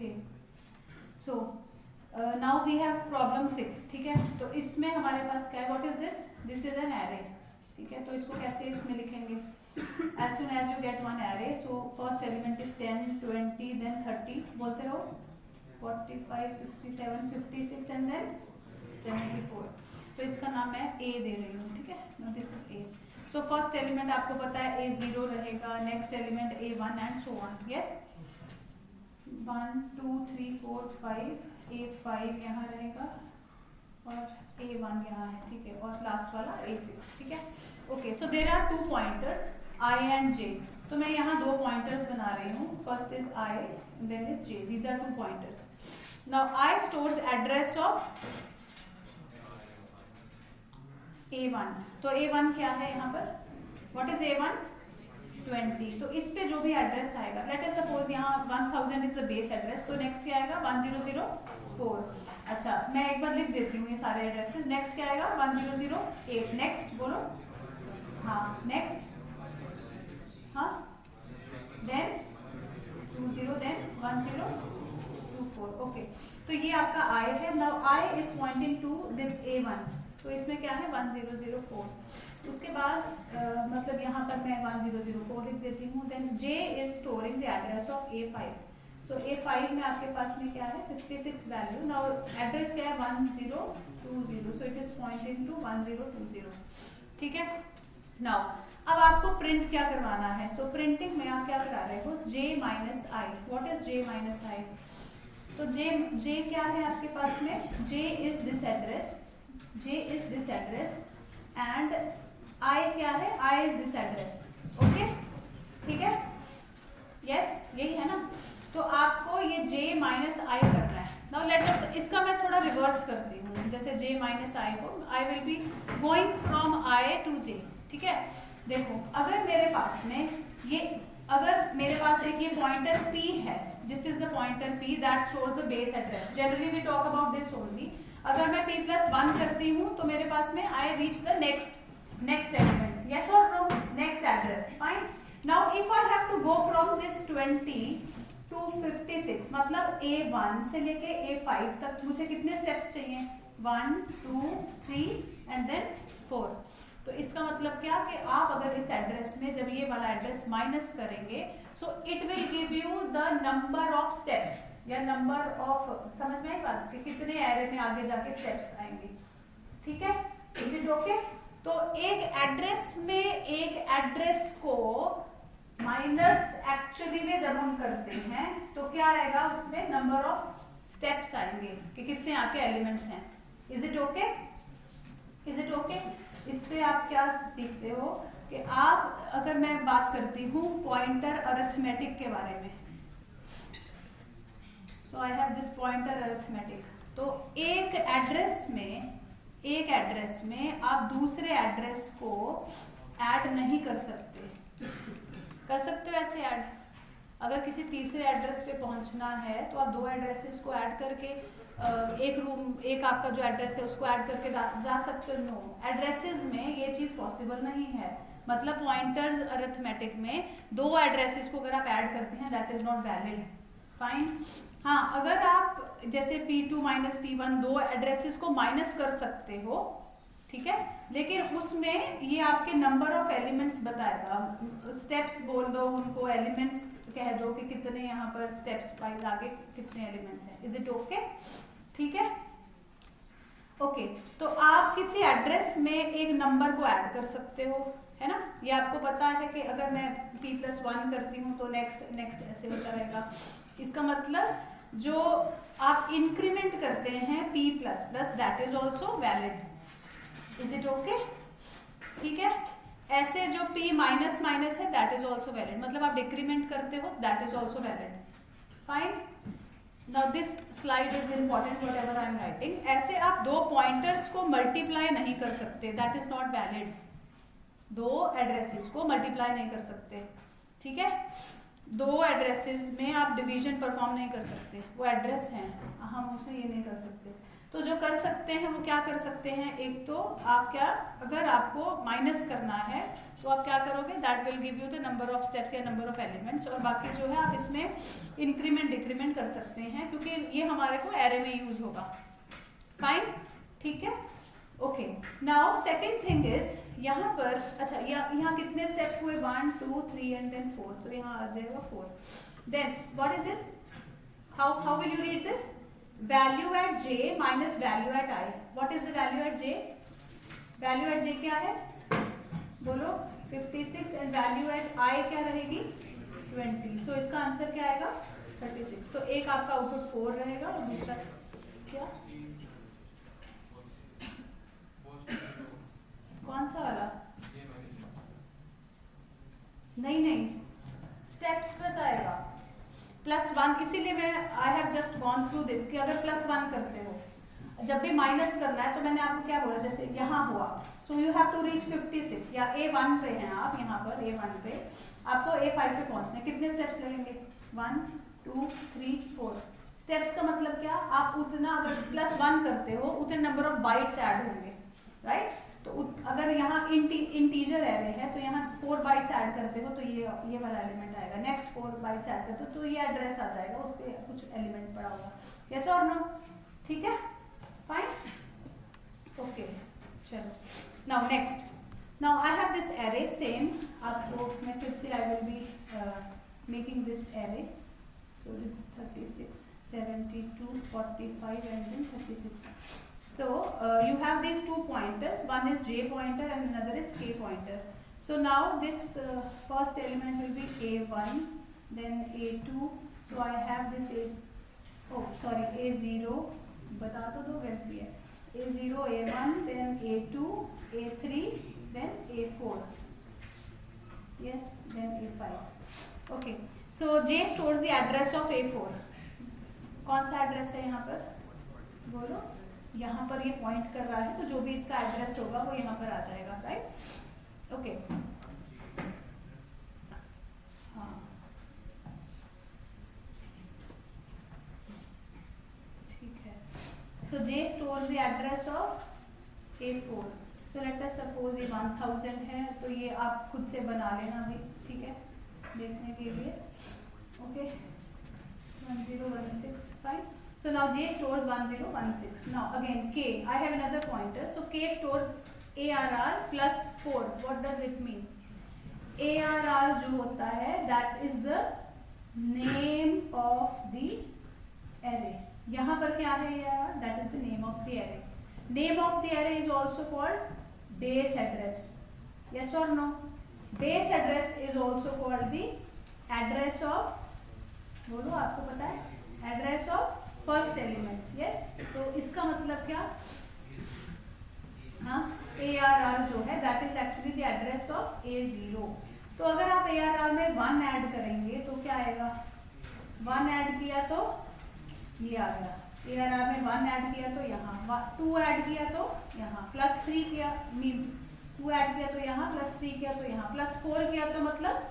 Okay so now we have problem 6, ठीक है। तो इसमें हमारे पास क्या है, what is this, this is an array, ठीक है। तो इसको कैसे इसमें लिखेंगे, as soon as you get one array, so first element is 10 20 then 30, बोलते रहो 45 67 56 एंड देन 74। तो इसका नाम मैं ए दे रही हूँ, ठीक है। This is a. So first element आपको पता है A0 रहेगा, next element A1 and so on, yes. 1 2 3 4 5, A5 यहाँ रहेगा और A1 यहाँ है, ठीक है। और लास्ट वाला A6, ठीक है। Okay, so there are 2 pointers I and J। तो मैं यहाँ 2 पॉइंटर्स बना रही हूँ, first is I then is J, these are 2 pointers. Now I stores address of A1। तो A1 क्या है यहाँ पर, व्हाट इज A1, 20। तो इस पे जो भी एड्रेस आएगा, लेट अस सपोज यहाँ 1000 इज द बेस एड्रेस, तो नेक्स्ट क्या आएगा 1004। अच्छा, मैं एक बार लिख देती हूँ ये सारे एड्रेसेस। नेक्स्ट क्या आएगा 1008, नेक्स्ट बोलो, हाँ नेक्स्ट, हाँ देन 20, देन 1024। ओके, तो ये आपका I है। Now I is pointing to this A1, तो इसमें क्या है 1004। उसके बाद मतलब यहाँ पर मैं 1004 लिख देती हूँ। Then J is storing the address of A5। So A5 में आपके पास में क्या है 56 वैल्यू। नाउ एड्रेस क्या है 1020, so it is pointing to 1020, ठीक है। नाउ अब आपको प्रिंट क्या करवाना है, सो प्रिंटिंग में आप क्या करा रहे हो, J minus I. What is J minus I, तो J क्या है आपके पास में, J is this address, J is this address and I क्या है, I is this address, okay, ठीक है, यस यही है ना। तो आपको ये J माइनस आई करना है। नाउ लेट अस, इसका मैं थोड़ा रिवर्स करती हूँ, जैसे J माइनस आई को, I will be going from I to J, ठीक है। देखो अगर मेरे पास में ये, अगर मेरे पास एक ये पॉइंटर P है, this is the pointer P that stores the base address, generally we talk about this only. अगर मैं P+1 करती हूँ तो मेरे पास में I reach the next element, yes or no, next address, fine. Now if I have to go from this 20 to 56, मतलब A1 से लेके A5 तक मुझे कितने स्टेप्स चाहिए, 1 2 3 एंड देन 4। तो इसका मतलब क्या कि आप अगर इस एड्रेस में जब ये वाला एड्रेस माइनस करेंगे, सो it will give you the number of steps, या नंबर ऑफ, समझ में आई बात कि कितने एरे में आगे जाके स्टेप्स आएंगे, ठीक है। Is it okay. तो एक एड्रेस में एक एड्रेस को माइनस एक्चुअली में जब हम करते हैं तो क्या आएगा, उसमें नंबर ऑफ स्टेप्स आएंगे कि कितने आपके एलिमेंट्स हैं। Is it okay, is it okay. इससे आप क्या सीखते हो कि आप, अगर मैं बात करती हूँ पॉइंटर अरिथमेटिक के बारे में, so I have this pointer arithmetic. तो एक एड्रेस में आप दूसरे एड्रेस को ऐड नहीं कर सकते, कर सकते हो ऐसे ऐड। अगर किसी तीसरे एड्रेस पे पहुंचना है तो आप 2 एड्रेसेस को ऐड करके एक आपका जो एड्रेस है उसको ऐड करके जा सकते हो। नो, एड्रेसेस में ये चीज पॉसिबल नहीं है। मतलब पॉइंटर अरिथमेटिक में 2 एड्रेसेस को अगर आप ऐड करते हैं that is not valid, fine. हाँ, अगर आप जैसे P2 माइनस P1 2 एड्रेसेस को माइनस कर सकते हो, ठीक है, लेकिन उसमें ये आपके नंबर ऑफ एलिमेंट्स बताएगा। स्टेप्स बोल दो उनको, एलिमेंट्स कह दो कि कितने यहाँ पर स्टेप्स वाइज आगे कितने एलिमेंट्स हैं। इज इट ओके, ठीक है। ओके, तो आप किसी एड्रेस में एक नंबर को ऐड कर सकते हो, है ना। ये आपको पता है कि अगर मैं P+1 करती हूँ तो नेक्स्ट ऐसे होता रहेगा। इसका मतलब जो आप इंक्रीमेंट करते हैं P++, that is also valid. Is it okay, ठीक है। ऐसे जो P माइनस माइनस है दैट इज ऑल्सो वैलिड, मतलब आप डिक्रीमेंट करते हो that is also valid, fine. Now this slide is important, what ever I am writing. ऐसे आप 2 पॉइंटर्स को मल्टीप्लाई नहीं कर सकते, that is not valid. 2 addresses को मल्टीप्लाई नहीं कर सकते, ठीक है। 2 एड्रेसेस में आप डिवीजन परफॉर्म नहीं कर सकते, वो एड्रेस हैं, हम उसमें ये नहीं कर सकते। तो जो कर सकते हैं वो क्या कर सकते हैं, एक तो आप क्या, अगर आपको माइनस करना है तो आप क्या करोगे, that will give you the number of steps या नंबर ऑफ एलिमेंट्स, और बाकी जो है आप इसमें इंक्रीमेंट डिक्रीमेंट कर सकते हैं क्योंकि ये हमारे को एरे में यूज होगा। फाइन, ठीक है, okay. Now second thing is यहाँ पर, अच्छा यहाँ कितने स्टेप्स हुए, 1 2 3 एंड देन 4, तो यहाँ आ जाएगा 4। Then what is this, how will you read this, value at j minus value at i। What is the value at j, value at j क्या है बोलो 56, एंड वैल्यू एट i क्या रहेगी 20, सो इसका आंसर क्या आएगा 36। तो एक आपका आउटपुट 4 रहेगा और दूसरा क्या, कौन सा वाला, नहीं स्टेप्स बताएगा +1, इसीलिए मैं I have just gone through this कि अगर +1 करते हो, जब भी माइनस करना है तो मैंने आपको क्या बोला, जैसे यहाँ हुआ, so you have to reach 56, या A1 पे हैं आप, यहाँ पर A1 पे आपको A5 पे पहुँचना है, कितने स्टेप्स लगेंगे, 1 2 3 4 स्टेप्स का मतलब क्या, आप उतना अगर +1 करते हो उतने नंबर ऑफ बाइट्स ऐड होंगे, राइट। तो अगर यहाँ इंटीजर एरे है तो यहाँ 4 बाइट्स ऐड करते हो तो ये वाला एलिमेंट आएगा, नेक्स्ट 4 बाइट्स ऐड करते हो तो ये एड्रेस आ जाएगा, उस पर कुछ एलिमेंट पड़ा होगा, यस और नो, ठीक है, फाइन, ओके। चलो now next, now I have this array same, आपको मैं फिर से I will be making this array, so this is 36 72 45 and then 36। So you have these 2 pointers, one is j pointer and another is k pointer. So now this first element will be a1, then a2, so I have this a0, बता तो दो गलती है, a0 a1 then a2 a3 then a4, yes, then a5, okay. So j stores the address of a4, कौन सा address है यहाँ पर बोलो, यहाँ पर ये पॉइंट कर रहा है तो जो भी इसका एड्रेस होगा वो यहाँ पर आ जाएगा, राइट, ओके, हाँ ठीक है। सो J stores the address of A4, so let us suppose ये 1000 है, तो ये आप खुद से बना लेना भी, ठीक है, देखने के लिए, okay, 1016, fine. So now J stores 1016. Now again K, I have another pointer. So K stores ARR plus 4. What does it mean? ARR जो होता है that is the name of the array. यहाँ पर क्या है ARR? That is the name of the array. Name of the array is also called base address. Yes or no? Base address is also called the address of, बोलो आपको पता है, address of first element, yes. तो इसका मतलब क्या, हाँ, ARR जो है that is actually the address of A0। तो अगर आप ARR में 1 ऐड करेंगे तो क्या आएगा, 1 ऐड किया तो ये आ गया, ARR में 1 ऐड किया तो यहाँ, 2 ऐड किया तो यहाँ, +3 किया मीन्स 2 ऐड किया तो यहाँ, +3 किया तो यहाँ, +4 किया तो मतलब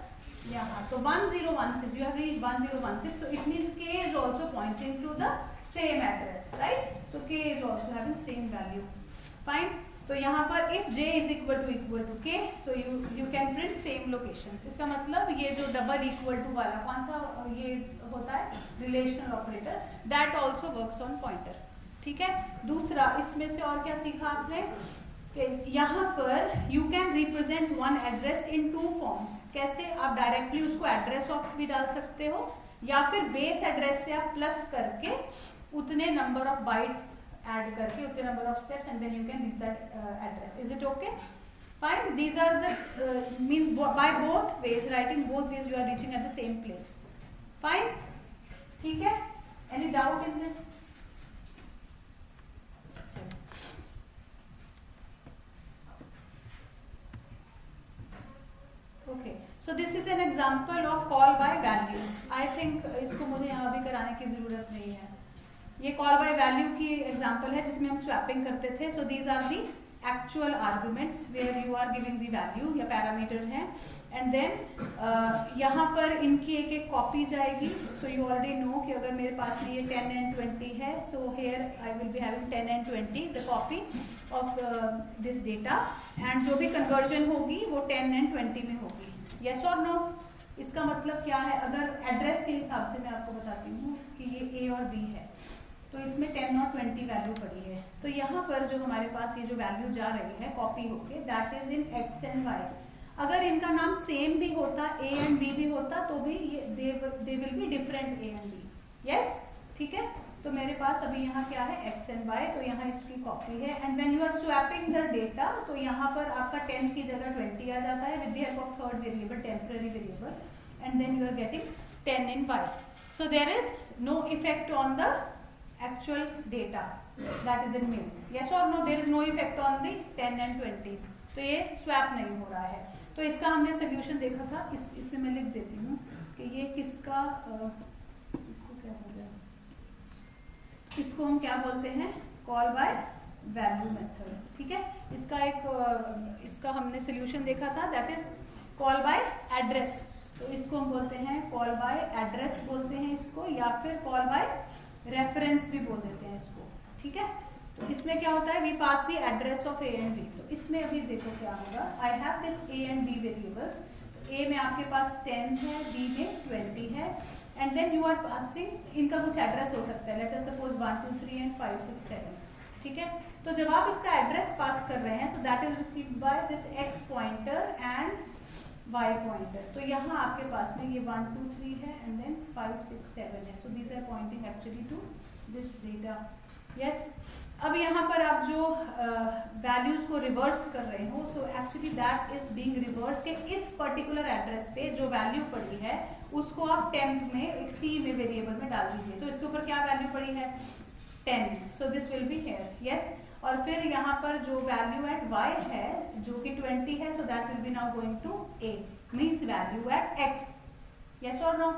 यहाँ, तो 1016, you have reached 1016, so it means K is also pointing to the same address, right? So K is also having same value, fine. तो यहाँ पर if J is equal to K, so you can print same locations. इसका मतलब ये जो double equal to वाला कौन सा ये होता है relational operator, that also works on pointer, ठीक है। दूसरा इसमें से और क्या सीखा आपने, यहाँ पर you can represent one address in 2 forms, कैसे, आप डायरेक्टली उसको एड्रेस ऑफ भी डाल सकते हो या फिर बेस एड्रेस से आप प्लस करके उतने नंबर ऑफ बाइट्स ऐड करके उतने number of steps and then you can reach that address, is it okay, fine. These are the means by both ways, writing both ways you are reaching at the same place, fine, ठीक है। Any doubt in this, okay, so this is an example of call by value. I think इसको मुझे यहाँ भी कराने की ज़रूरत नहीं है, ये कॉल बाय वैल्यू की एग्जांपल है जिसमें हम स्वैपिंग करते थे। So these are the actual arguments where you are giving the value या parameter है, and then यहाँ पर इनकी एक एक कॉपी जाएगी. So you already know कि अगर मेरे पास में ये 10 and 20 है, so here I will be having 10 and 20 the copy of this data, and जो भी conversion होगी वो 10 and 20 में होगी. Yes or no? इसका मतलब क्या है? अगर एड्रेस के हिसाब से मैं आपको बताती हूँ कि ये A और B है, तो इसमें 10 और 20 वैल्यू पड़ी है. तो यहाँ पर जो हमारे पास ये जो वैल्यू जा रही है कॉपी होके, that is in x and y. अगर इनका नाम सेम भी होता, a एंड b भी होता, तो भी ये they will be different a and b. Yes, ठीक है. तो मेरे पास अभी यहाँ क्या है, x एंड y, तो यहाँ इसकी कॉपी है. And when you are swapping the data, तो यहाँ पर आपका 10 की जगह 20 आ जाता है with the help of third variable, temporary variable, and then you are getting 10 in y. So there is no effect on the actual data that is in new. Yes or no? There is no effect on the 10 and 20. तो ये swap नहीं हो रहा है. तो इसका हमने solution देखा था. इसमें मैं लिख देती हूँ कि ये किसका इसको क्या हो गया, इसको हम क्या बोलते हैं, call by value method. ठीक है. इसका हमने solution देखा था, that is call by address. तो इसको हम बोलते हैं call by address बोलते हैं इसको, या फिर call by रेफरेंस भी बोल देते हैं इसको. ठीक है. तो इसमें क्या होता है, we pass the address of A and B. तो इसमें अभी देखो क्या होगा, I have this A and B variables. A में आपके पास 10 है, बी में 20 है, and then you are passing, इनका कुछ एड्रेस हो सकता है, लेट अस सपोज 1 2 3 एंड 5 6 7. ठीक है. तो जब आप इसका एड्रेस पास कर रहे हैं, so that is received by this x pointer and y pointer. तो यहाँ आपके पास में ये 1 2 3 है, एंड देन 5 6 7 है. So these are pointing actually to this data. Yes. अब यहाँ पर आप जो वैल्यूज को रिवर्स कर रहे हो, so actually that is being reverse के इस पर्टिकुलर एड्रेस पे जो वैल्यू पड़ी है उसको आप टेम्प में एक t में वेरिएबल में डाल दीजिए. तो इसके ऊपर क्या वैल्यू पड़ी है, 10. So this will be here. Yes. और फिर यहाँ पर जो वैल्यू एट y है जो कि 20 है, so that will be now going to a, means value at x. Yes और नो?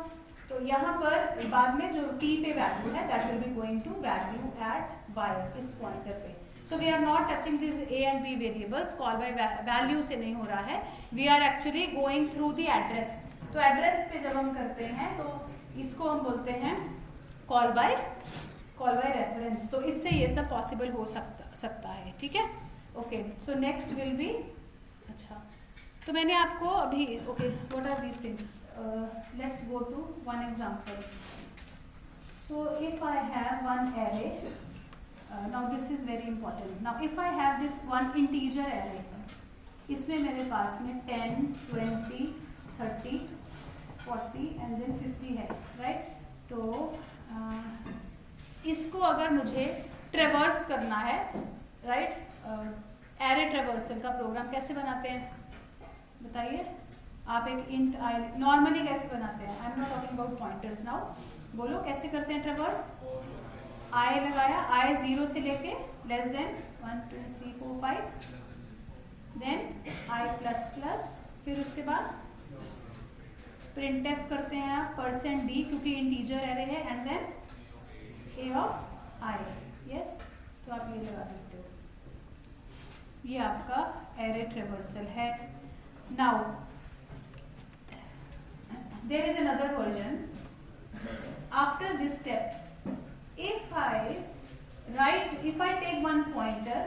तो यहाँ पर बाद में जो t पे वैल्यू है that will be going to value at y, इस पॉइंटर पे. So we are not touching this a and b variables, call by value से नहीं हो रहा है, we are actually going through the address. तो एड्रेस पे जब हम करते हैं तो इसको हम बोलते हैं कॉल बाय रेफरेंस. तो इससे ये सब पॉसिबल हो सकता है. ठीक है. Okay. So next will be, अच्छा, तो मैंने आपको अभी, okay, what are these things, let's go to one example. So if I have one array, now this is very important. Now if I have this one integer array, इसमें मेरे पास में 10 20 30 40 and then 50 है, right. तो इसको अगर मुझे ट्रेवर्स करना है, राइट, एरे ट्रेवर्सल का प्रोग्राम कैसे बनाते हैं बताइए आप. एक इंट आई नॉर्मली कैसे बनाते हैं, I am not talking about pointers now. बोलो कैसे करते हैं ट्रेवर्स. आई लगाया, आई 0 से लेके less than 1 2 3 4 5, then I plus plus, फिर उसके बाद प्रिंट एफ करते हैं आप %d क्योंकि इंटीजर एरे है, and then a of I. Yes. तो आप ये लगा देते हो, ये आपका एरे ट्रेवर्सल है. Now there is another version after this step. If I take one pointer,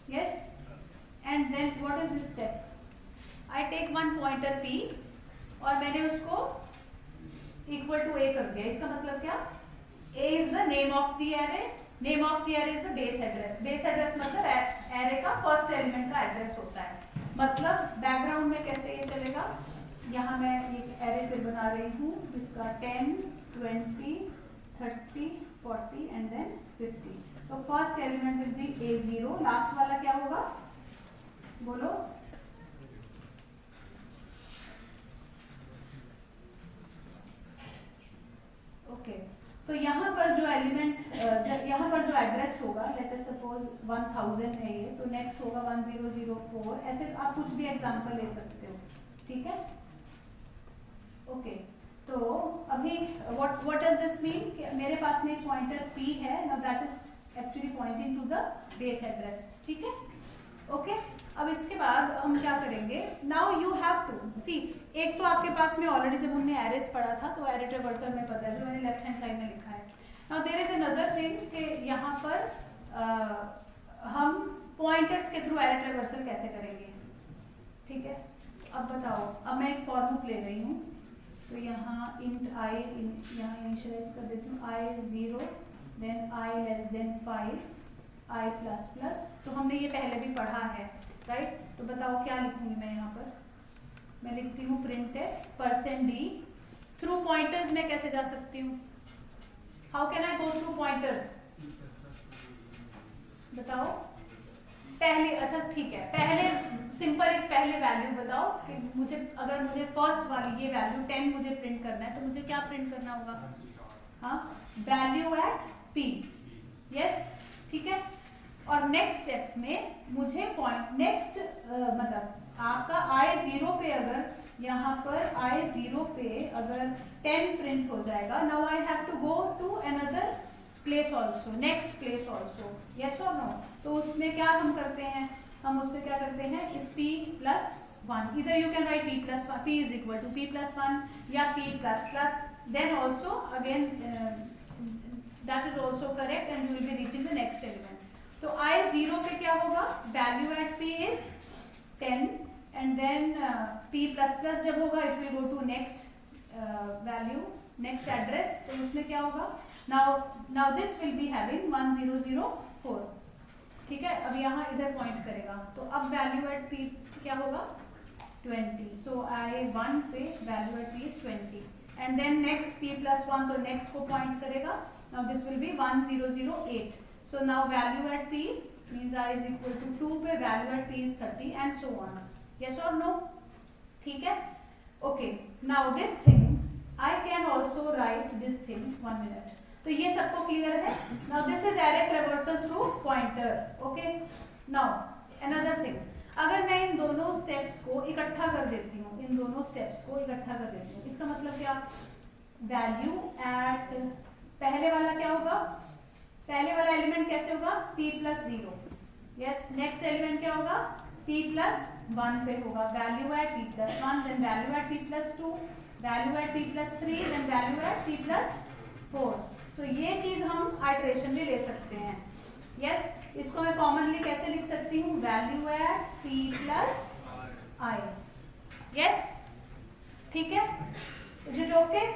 yes, and then what is this step, I take one pointer p और मैंने उसको इक्वल टू a कर दिया. इसका मतलब क्या, a is the name of the array, name of the array is the base address. base address मतलब array का फर्स्ट एलिमेंट का एड्रेस होता है. मतलब बैकग्राउंड में कैसे ये चलेगा, यहाँ मैं एक एरे फिर बना रही हूँ जिसका 10 20 30 40 एंड देन 50. तो first element will be a0, last वाला क्या होगा बोलो. ओके. तो यहाँ पर जो एलिमेंट, यहाँ पर जो एड्रेस होगा, लेट अस सपोज 1000 है ये, तो नेक्स्ट होगा 1004. ऐसे आप कुछ भी एग्जांपल ले सकते हो. ठीक है. ओके. तो अभी व्हाट डज दिस मीन, मेरे पास में एक पॉइंटर p है. Now that is actually pointing to the base address, ठीक है, ओके। अब इसके बाद हम क्या करेंगे, now you have to see, एक तो आपके पास में ऑलरेडी जब हमने एरेस पढ़ा था तो एरे ट्रावर्सल में पता है, जो मैंने लेफ्ट हैंड साइड में लिखा है। Now there is another thing कि यहाँ पर हम पॉइंटर्स के थ्रू एरे ट्रावर्सल कैसे करेंगे, ठीक है। अब बताओ, अब मैं एक फॉर लूप ले रही हूँ, तो यहाँ इंट आई, यहाँ इनिशियलाइज कर देती हूँ I 0, then I less than 5, I plus plus, तो हमने ये पहले भी पढ़ा है, राइट। तो बताओ क्या लिखूंगी मैं यहाँ पर, मैं लिखती हूँ printf %d थ्रू पॉइंटर्स में कैसे जा सकती हूँ, how can I go through pointers, बताओ। पहले, अच्छा ठीक है, पहले सिंपल एक पहले वैल्यू बताओ कि मुझे, अगर मुझे फर्स्ट वाली ये वैल्यू 10 मुझे प्रिंट करना है तो मुझे क्या प्रिंट करना होगा, हाँ, वैल्यू एट p, यस, ठीक है। और नेक्स्ट स्टेप में मुझे पॉइंट नेक्स्ट मतलब आपका i0 पे, अगर यहाँ पर i0 पे अगर 10 प्रिंट हो जाएगा, now I have to go to another place also, next place also, yes और नो। तो उसमें क्या हम करते हैं, हम उसमें क्या करते हैं, इस p प्लस 1, इधर you can write p plus 1, p is equal to p plus 1 या p plus plus, then also again that is also correct and you will be reaching the next element. तो i0 पे क्या होगा, value at p is 10 and then p plus plus जब होगा it will go to next value, next address, तो उसमें क्या होगा, now this will be having 1004, ठीक है। अब यहाँ इधर पॉइंट करेगा, तो अब वैल्यू एट p क्या होगा 20, सो i1 पे value at p is 20 and then next p plus 1, तो नेक्स्ट को पॉइंट करेगा, now this will be 1008, so now value at p means I is equal to 2 पे value at p is 30 and so on, yes or no, ठीक है, okay। now this thing I can also write this thing, 1 minute, तो ये सबको clear है। now this is array traversal through pointer, okay। now another thing, अगर मैं इन दोनों steps को इकट्ठा कर देती हूँ, इन दोनों स्टेप्स को इकट्ठा कर देती हूँ, इसका मतलब क्या, वैल्यू एट पहले वाला क्या होगा, पहले वाला एलिमेंट कैसे होगा, p plus 0, yes, next element क्या होगा, p प्लस 1 पे होगा, value at p plus 1, then value at p plus 2, value at p plus 3, then value at p plus 4। So ये चीज हम आइटरेशन में ले सकते हैं, यस। इसको मैं कॉमनली कैसे लिख सकती हूँ, value at p plus i, yes, ठीक है, इज इट ओके।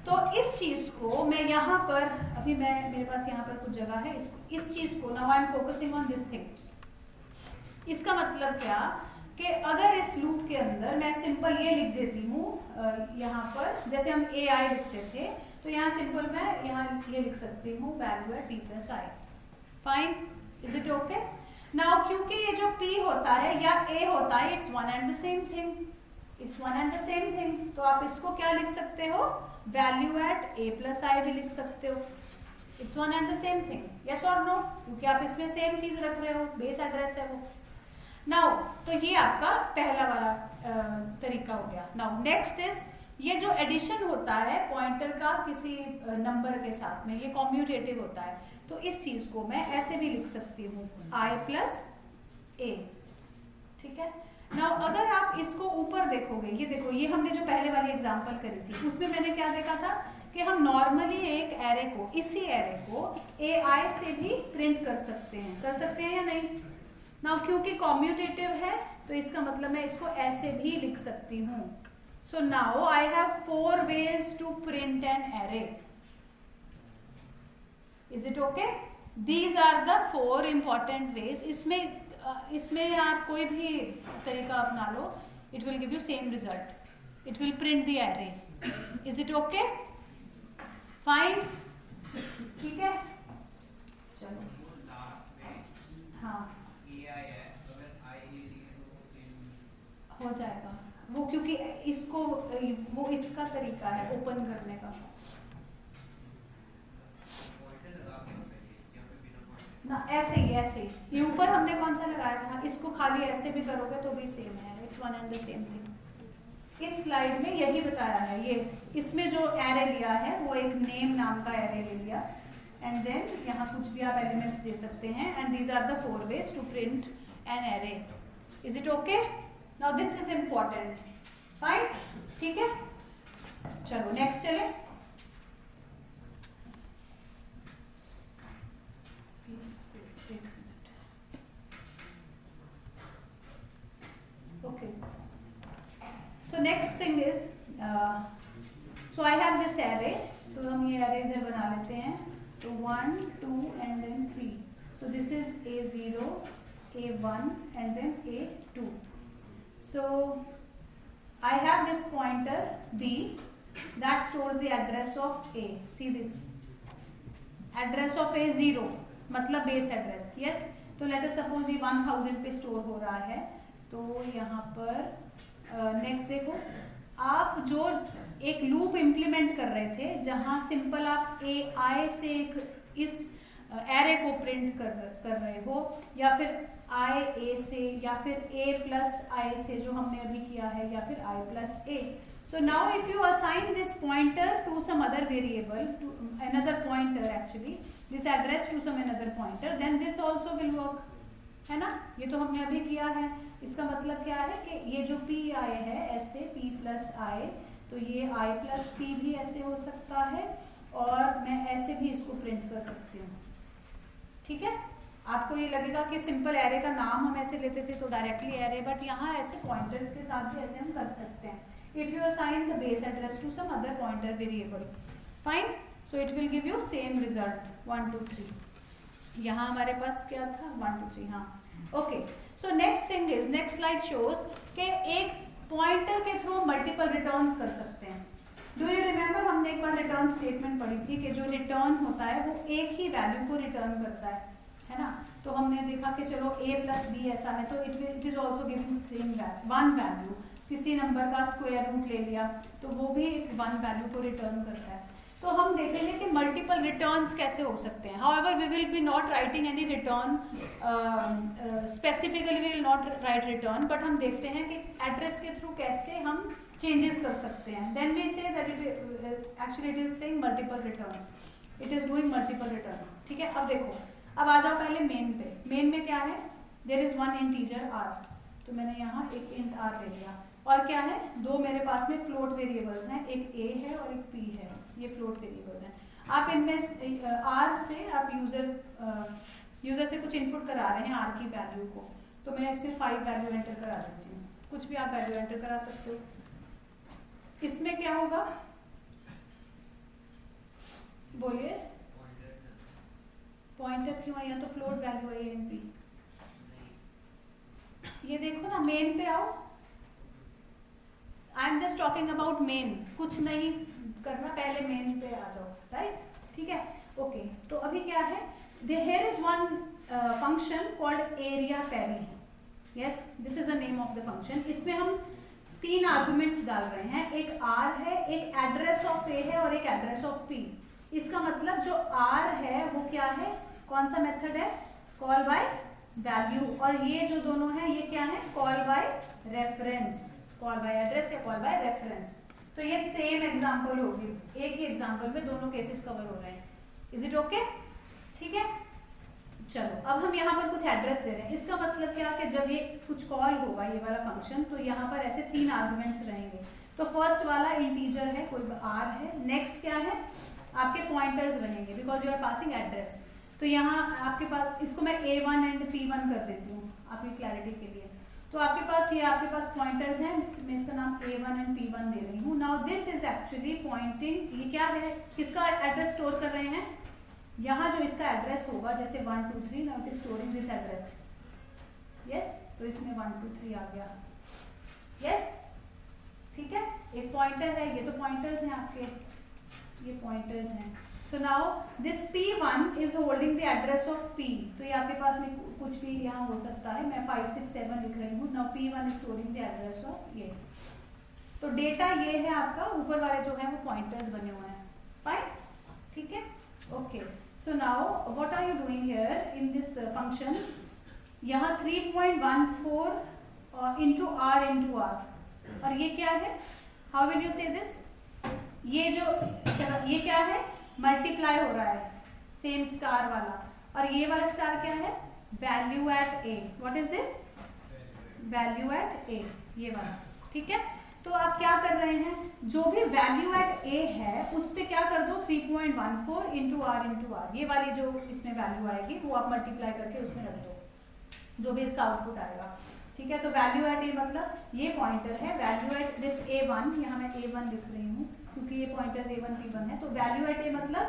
तो इस चीज को मैं यहाँ पर, अभी मैं, मेरे पास यहाँ पर कुछ जगह है, इस चीज को, now I am focusing on this thing. इसका मतलब क्या कि अगर इस लूप के अंदर मैं सिंपल ये लिख देती हूँ, यहाँ पर जैसे हम ai लिखते थे, तो यहाँ सिंपल मैं यहाँ ये लिख सकती हूँ वैल्यू है p plus i, fine, is it okay. Now क्योंकि ये जो p होता है या a होता है, it's one and the same thing, it's one and the same thing, तो आप इसको क्या लिख सकते हो, वैल्यू एट a प्लस आई भी लिख सकते हो, it's one and the same thing, yes और नो, क्योंकि आप इसमें सेम चीज रख रहे हो, बेस एड्रेस है वो। नाउ तो ये आपका पहला वाला तरीका हो गया। नाउ नेक्स्ट इज, ये जो एडिशन होता है पॉइंटर का किसी नंबर के साथ में, ये कॉम्यूटेटिव होता है, तो इस चीज को मैं ऐसे भी लिख सकती हूँ i प्लस a, ठीक है। नाउ अगर आप इसको ऊपर देखोगे, ये देखो, ये हमने जो पहले वाली एग्जांपल करी थी उसमें मैंने क्या देखा था कि हम नॉर्मली एक एरे को, इसी एरे को ai से भी प्रिंट कर सकते हैं या नहीं। नाउ क्योंकि कॉम्यूटेटिव है तो इसका मतलब मैं इसको ऐसे भी लिख सकती हूँ। So now I have 4 ways to print an array, is it okay. These are the 4 important ways। इसमें आप कोई भी तरीका अपना लो, it will give you same result, it will print the array, is it okay, fine, ठीक है। चलो हाँ हो जाएगा वो, क्योंकि इसको वो इसका तरीका है ओपन करने का ना, ऐसे ही ये ऊपर हमने कौन सा लगाया था, इसको खाली ऐसे भी करोगे तो भी सेम है, it's one and the same thing. इस स्लाइड में यही बताया है, ये इसमें जो एरे लिया है वो एक नेम नाम का एरे ले लिया, एंड देन यहाँ कुछ भी आप एलिमेंट्स दे सकते हैं, and these are the 4 ways to print an array. Is it okay? Now this is important. Fine, ठीक है. चलो नेक्स्ट चले. Okay. So next thing is, so I have this array. तो हम ये array इधर बना लेते हैं. तो 1, 2 and then 3. So this is A0, A1 and then A2. So I have this pointer B that stores the address of A. See this address of A0 मतलब base address. Yes. तो let us suppose ये 1000 पे store हो रहा है. तो यहाँ पर नेक्स्ट देखो, आप जो एक लूप इम्प्लीमेंट कर रहे थे जहाँ सिंपल आप ए आई से एक इस एरे को प्रिंट कर रहे हो, या फिर आई ए से, या फिर ए प्लस आई से जो हमने अभी किया है, या फिर I plus A. So now if you assign this pointer to some other variable, to another pointer actually, this address to some another pointer, then this also will work, है ना. ये तो हमने अभी किया है. इसका मतलब क्या है कि ये जो पी आई है ऐसे पी प्लस आई, तो ये आई प्लस पी भी ऐसे हो सकता है, और मैं ऐसे भी इसको प्रिंट कर सकती हूँ. ठीक है. आपको ये लगेगा कि सिंपल एरे का नाम हम ऐसे लेते थे तो डायरेक्टली एरे, बट यहाँ ऐसे पॉइंटर्स के साथ भी ऐसे हम कर सकते हैं. If you assign the base address to some other pointer variable, fine. So it will give you same result 1 2 3. यहाँ हमारे पास क्या था 1 2 3. हाँ, okay. So next thing is, next slide shows कि एक पॉइंटर के थ्रू मल्टीपल रिटर्न्स कर सकते हैं. डू यू रिमेंबर, हमने एक बार रिटर्न स्टेटमेंट पढ़ी थी कि जो रिटर्न होता है वो एक ही वैल्यू को रिटर्न करता है ना. तो हमने देखा कि चलो a प्लस बी ऐसा है, तो it is also giving same one value. किसी नंबर का स्क्वायर रूट ले लिया तो वो भी एक वन वैल्यू को रिटर्न करता है. तो हम देखेंगे कि मल्टीपल रिटर्न्स कैसे हो सकते हैं. However we will be not writing any return, specifically we will not write return, but हम देखते हैं कि एड्रेस के थ्रू कैसे हम चेंजेस कर सकते हैं. Then we say that it actually it is saying multiple returns, it is doing multiple return. ठीक है. अब देखो, अब आ जाओ पहले मेन पे. मेन में क्या है, there is one integer r. तो मैंने यहाँ एक इंट आर ले लिया, और क्या है, दो मेरे पास में फ्लोट वेरिएबल्स हैं, एक ए है और एक पी है. ये फ्लोट वेरिएबल्स हैं. आप इनमें आर से आप यूजर से कुछ इनपुट करा रहे हैं आर की वैल्यू को, तो मैं इसमें 5 वैल्यू एंटर करा देती हूँ. कुछ भी आप वैल्यू एंटर करा सकते हो. इसमें क्या होगा, बोलिए. पॉइंटर क्यों है, या तो फ्लोट वैल्यू है ए एंड पी. ये देखो ना, मेन पे आओ. I am just talking about main, कुछ नहीं करना, पहले मेन पे आ जाओ. राइट, ठीक है. ओके. तो अभी क्या है, here is one function called area peri. Yes, this is the name of the function. इसमें हम 3 आर्गुमेंट्स डाल रहे हैं. एक आर है, एक एड्रेस ऑफ ए है, और एक एड्रेस ऑफ पी. इसका मतलब जो आर है वो क्या है, कौन सा मेथड है, कॉल बाय वैल्यू, और ये जो दोनों है ये क्या है, call by reference. Call by address या कॉल बाय रेफरेंस. तो ये सेम एग्जांपल होगी, एक ही एग्जांपल में दोनों केसेस कवर हो रहे हैं. Is it okay? ठीक है. चलो, अब हम यहाँ पर कुछ एड्रेस दे रहे हैं. इसका मतलब क्या कि जब ये कुछ कॉल होगा ये वाला फंक्शन, तो यहाँ पर ऐसे 3 आर्गुमेंट्स रहेंगे. तो फर्स्ट वाला इंटीजर है, कोई आर है. नेक्स्ट क्या है, आपके पॉइंटर्स रहेंगे, because you are passing address. तो यहाँ आपके पास, इसको मैं A1 एंड P1 कर देती हूँ आपकी क्लैरिटी के लिए. तो आपके पास ये आपके पास पॉइंटर्स हैं, मैं इसका नाम A1 एंड P1 दे रही हूँ. Now this is actually pointing, ये क्या है, किसका एड्रेस स्टोर कर रहे हैं, यहाँ जो इसका एड्रेस होगा, जैसे 1 2 3, now it is storing this address. Yes, तो इसमें 1 2 3 आ गया. यस, ठीक है. एक पॉइंटर है, ये तो पॉइंटर्स हैं आपके, ये पॉइंटर्स हैं. So now this P1 is holding the address of P. तो ये आपके पास में कुछ भी यहाँ हो सकता है, मैं 5 6 7 लिख रही हूँ. Now P1 is storing the address of ये. तो डेटा ये है आपका, ऊपर वाले जो है वो पॉइंटर्स बने हुए हैं. फाइन, ठीक है. Okay. So now what are you doing here in this function, यहाँ 3.14 इंटू आर, और ये क्या है, how will you say this, ये जो, ये क्या है, मल्टीप्लाई हो रहा है. सेम स्टार वाला, और ये वाला स्टार क्या है, value at A. What is this, value at A, ये वाला। ठीक है, तो आप क्या कर रहे हैं, जो भी वैल्यू एट ए है उस पे क्या कर दो 3.14 इंटू आर इंटू आर, ये वाली जो इसमें वैल्यू आएगी वो आप मल्टीप्लाई करके उसमें रख दो, जो भी इसका आउटपुट आएगा। ठीक है, तो वैल्यू एट ए मतलब ये पॉइंटर है, वैल्यू एट दिस A1, यहाँ मैं A1 लिख रही हूँ क्योंकि ये पॉइंटर A1 P1 है। तो वैल्यू एट ए मतलब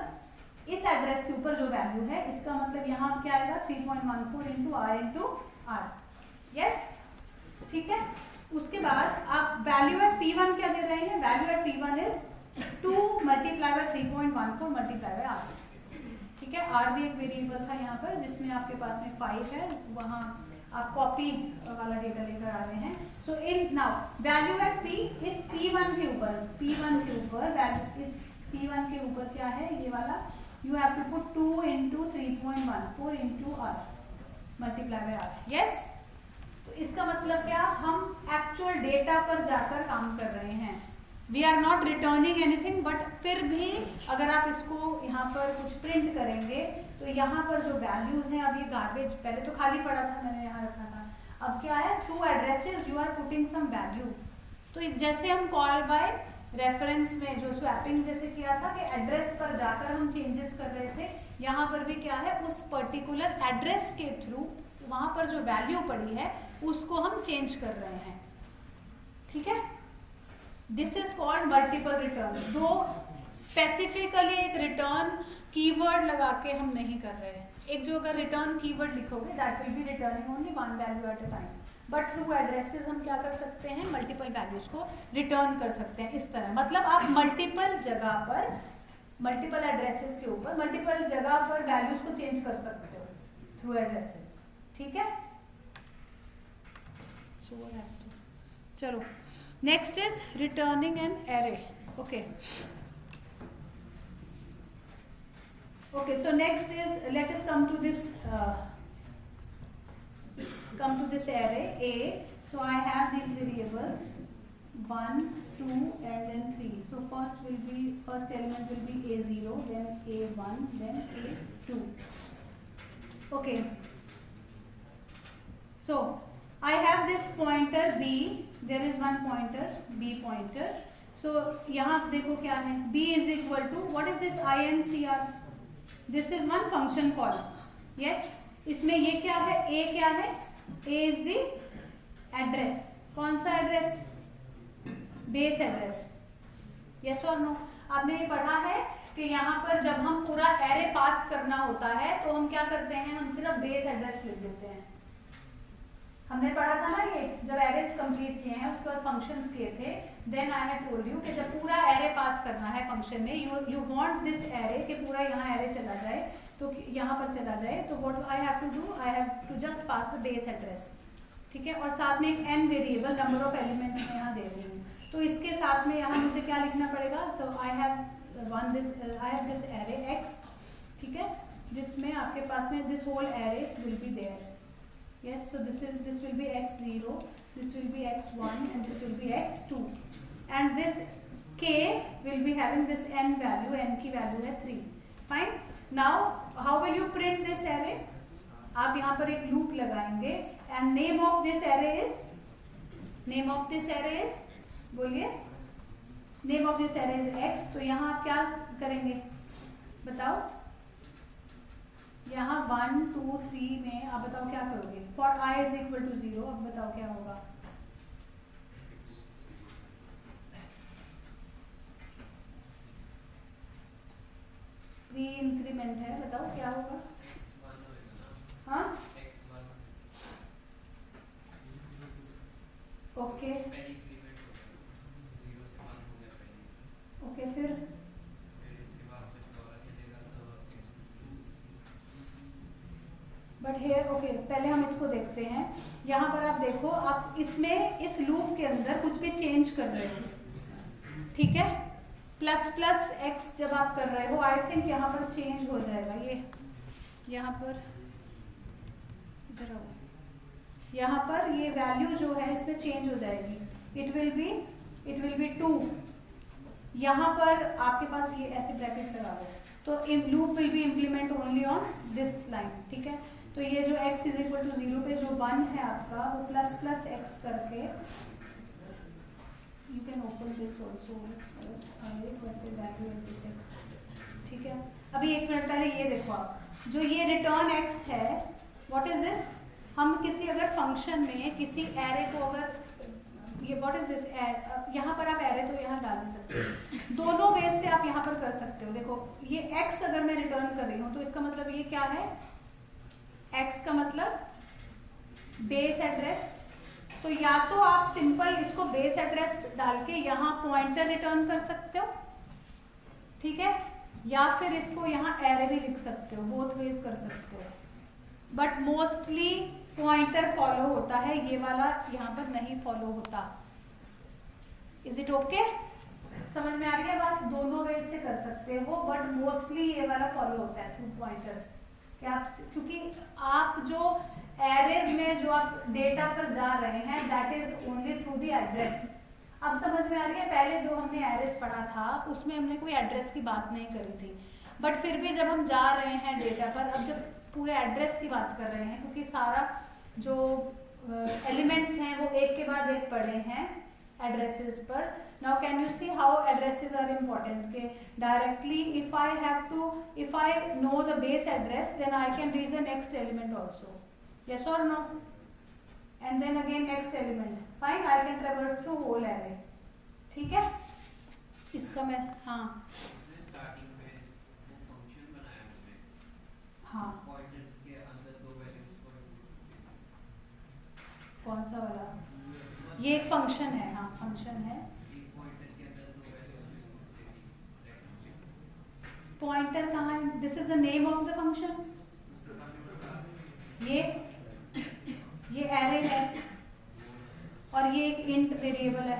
इस एड्रेस के ऊपर जो वैल्यू है, इसका मतलब यहाँ क्या आएगा 3.14 इंटू आर। यस, ठीक है। उसके बाद आप वैल्यू एट P1 क्या दे रहे हैं, value at P1 is 2 multiply by 3.14 multiply by R. ठीक है, आर भी एक वेरिएबल था यहाँ पर जिसमें आपके पास में 5 है, वहाँ आप कॉपी वाला डेटा लेकर आ रहे हैं। So in now value at P is P1 के ऊपर, वैल्यू इस P1 के ऊपर क्या है, ये वाला, you have to put 2 into 3.14 into R multiply by R. Yes, तो इसका मतलब क्या, हम एक्चुअल डेटा पर जाकर काम कर रहे हैं, we are not returning anything, but फिर भी अगर आप इसको यहाँ पर कुछ प्रिंट करेंगे तो यहाँ पर जो वैल्यूज हैं, अब ये गार्बेज पहले तो खाली पड़ा था, मैंने यहाँ रखा था, अब क्या है, through addresses you are putting some value. तो जैसे हम कॉल बाय रेफरेंस में जो स्वैपिंग जैसे किया था कि एड्रेस पर जाकर हम चेंजेस कर रहे थे, यहाँ पर भी क्या है, उस पर्टिकुलर एड्रेस के थ्रू वहाँ पर जो वैल्यू पड़ी है उसको हम चेंज कर रहे हैं। ठीक है, this is called multiple return. दो स्पेसिफिकली एक रिटर्न कीवर्ड लगा के हम नहीं कर रहे हैं, एक जो अगर रिटर्न कीवर्ड लिखोगे that will B returning only one value at a time, but through addresses हम क्या कर सकते हैं, मल्टीपल वैल्यूज को रिटर्न कर सकते हैं इस तरह। मतलब आप मल्टीपल जगह पर, मल्टीपल एड्रेसेस के ऊपर मल्टीपल जगह पर वैल्यूज को चेंज कर सकते हो थ्रू एड्रेसेस। ठीक है, चलो next is returning an array. Okay, so next is, let us come to this array A. So I have these variables 1, 2 and then 3. So first element will be A0, then A1, then A2. Okay, so I have this pointer B, there is one pointer B pointer. So यहाँ देखो क्या है, B is equal to, what is this INCR? This is one function call. Yes, इसमें ये क्या है, ए क्या है, ए इज द एड्रेस। कौन सा एड्रेस, बेस एड्रेस। यस और नो, आपने ये पढ़ा है कि यहाँ पर जब हम पूरा एरे पास करना होता है तो हम क्या करते हैं, हम सिर्फ बेस एड्रेस लिख देते हैं। हमने पढ़ा था ना ये, जब एरेस कंप्लीट किए हैं उसके बाद फंक्शंस किए थे, then I have told you कि जब पूरा एरे पास करना है फंक्शन में, यू वांट दिस एरे कि पूरा यहाँ एरे चला जाए, तो यहाँ पर चला जाए, तो what I have to do, I have to just pass the base address. ठीक है, और साथ में एक n variable number of elements में यहाँ दे रही हूँ, तो इसके साथ में यहाँ मुझे क्या लिखना पड़ेगा, तो I have this array x। ठीक है, जिसमें आपके पास में this whole array will be there. Yes, so this will be x0, this will be x1 and this will be x2, and this k will be having this n value, n की value है 3. Fine. Now how will you print this array? आप यहाँ पर एक loop लगाएंगे and name of this array is बोलिए, name of this array is x। तो यहाँ आप क्या करेंगे बताओ, यहाँ 1, 2, 3 में आप बताओ क्या करोगे, for i is equal to 0, अब बताओ क्या होगा, प्री इंक्रीमेंट है, बताओ क्या होगा, हाँ ओके ओके, फिर बट हेयर ओके, पहले हम इसको देखते हैं। यहाँ पर आप देखो, आप इसमें इस लूप के अंदर कुछ भी चेंज कर रहे हो। ठीक है, प्लस प्लस एक्स जब आप कर रहे हो, आई थिंक यहाँ पर चेंज हो जाएगा, ये यहाँ पर इधर आओ, यहाँ पर ये वैल्यू जो है इसमें चेंज हो जाएगी, इट विल बी 2। यहाँ पर आपके पास ये ऐसे ब्रैकेट लगा दो, तो loop will be implement only on this line, ठीक है। तो ये जो x इज इक्वल टू 0 पे जो 1 है आपका, वो प्लस प्लस x करके, you can open this also, ठीक है। अभी एक मिनट पहले ये देखो आप, जो ये रिटर्न x है, व्हाट इज दिस, हम किसी अगर फंक्शन में किसी एरे को अगर, ये व्हाट इज दिस, यहाँ पर आप एरे तो यहाँ डाल नहीं सकते, दोनों वेज से आप यहाँ पर कर सकते हो। देखो ये x अगर मैं रिटर्न कर रही हूँ तो इसका मतलब ये क्या है, x का मतलब बेस एड्रेस, तो या तो आप सिंपल इसको बेस एड्रेस डाल के यहाँ पॉइंटर रिटर्न कर सकते हो, ठीक है, या फिर इसको यहाँ एरे भी लिख सकते हो, बोथ वेज कर सकते हो, बट मोस्टली पॉइंटर फॉलो होता है, ये वाला यहाँ पर नहीं फॉलो होता। इज इट ओके, समझ में आ रही है बात, दोनों वेज से कर सकते हो, बट मोस्टली ये वाला फॉलो होता है थ्रू पॉइंटर्स, कि आप, क्योंकि आप जो एरेज में जो आप डेटा पर जा रहे हैं, that is only through the address. अब समझ में आ रही है, पहले जो हमने एरेज पढ़ा था उसमें हमने कोई एड्रेस की बात नहीं करी थी, बट फिर भी जब हम जा रहे हैं डेटा पर, अब जब पूरे एड्रेस की बात कर रहे हैं, क्योंकि सारा जो एलिमेंट्स हैं वो एक के बाद एक पढ़े हैं एड्रेसेस पर। Now can you see how addresses are important, के directly if I have to, if I know the base address, then I can reach the next element also, yes or no, and then again next element, fine, I can traverse through whole array, ठीक है। इसका मैं, हाँ हाँ, कौन सा वाला, ये एक फंक्शन है, हाँ फंक्शन है, पॉइंटर कहाँ है, this is the name of the function, ये एरे है और ये एक इंट वेरिएबल है,